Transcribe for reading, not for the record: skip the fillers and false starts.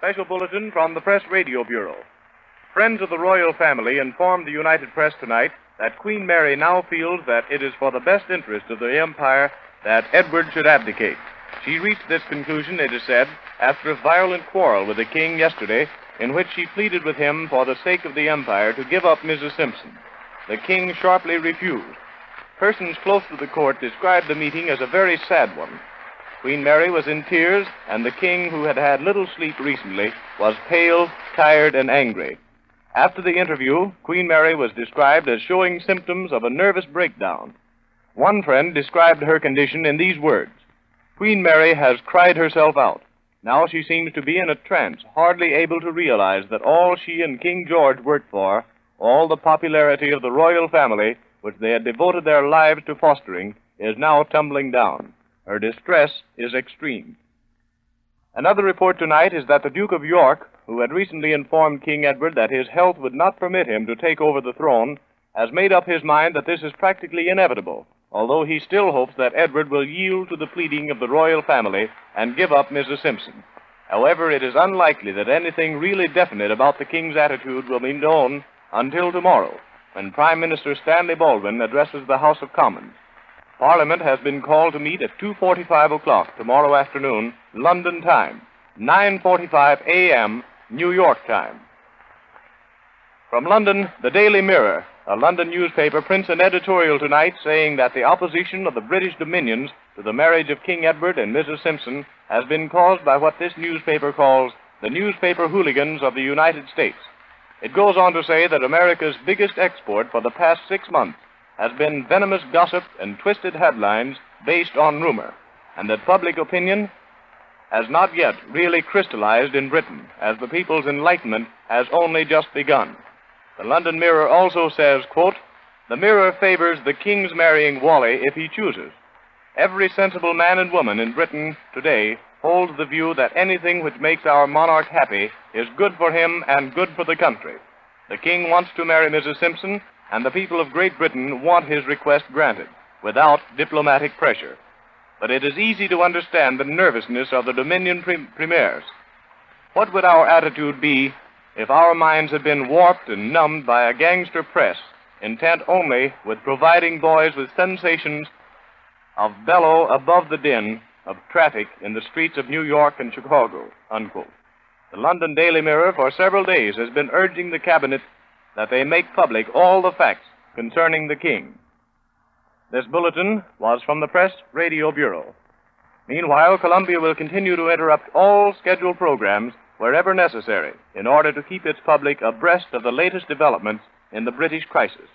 Special bulletin from the Press Radio Bureau. Friends of the royal family informed the United Press tonight that Queen Mary now feels that it is for the best interest of the empire that Edward should abdicate. She reached this conclusion, it is said, after a violent quarrel with the king yesterday, in which she pleaded with him for the sake of the empire to give up Mrs. Simpson. The king sharply refused. Persons close to the court described the meeting as a very sad one. Queen Mary was in tears, and the king, who had had little sleep recently, was pale, tired, and angry. After the interview, Queen Mary was described as showing symptoms of a nervous breakdown. One friend described her condition in these words: "Queen Mary has cried herself out. Now she seems to be in a trance, hardly able to realize that all she and King George worked for, all the popularity of the royal family, which they had devoted their lives to fostering, is now tumbling down. Her distress is extreme." Another report tonight is that the Duke of York, who had recently informed King Edward that his health would not permit him to take over the throne, has made up his mind that this is practically inevitable, although he still hopes that Edward will yield to the pleading of the royal family and give up Mrs. Simpson. However, it is unlikely that anything really definite about the king's attitude will be known until tomorrow, when Prime Minister Stanley Baldwin addresses the House of Commons. Parliament has been called to meet at 2:45 o'clock tomorrow afternoon, London time, 9:45 a.m., New York time. From London, the Daily Mirror, a London newspaper, prints an editorial tonight saying that the opposition of the British dominions to the marriage of King Edward and Mrs. Simpson has been caused by what this newspaper calls the newspaper hooligans of the United States. It goes on to say that America's biggest export for the past 6 months has been venomous gossip and twisted headlines based on rumor, and that public opinion has not yet really crystallized in Britain, as the people's enlightenment has only just begun. The London Mirror also says, quote, "The Mirror favors the king's marrying Wally if he chooses. Every sensible man and woman in Britain today holds the view that anything which makes our monarch happy is good for him and good for the country. The king wants to marry Mrs. Simpson, and the people of Great Britain want his request granted, without diplomatic pressure. But it is easy to understand the nervousness of the Dominion premiers. What would our attitude be if our minds had been warped and numbed by a gangster press, intent only with providing boys with sensations of bellow above the din of traffic in the streets of New York and Chicago," unquote. The London Daily Mirror for several days has been urging the cabinet that they make public all the facts concerning the king. This bulletin was from the Press Radio Bureau. Meanwhile, Columbia will continue to interrupt all scheduled programs wherever necessary in order to keep its public abreast of the latest developments in the British crisis.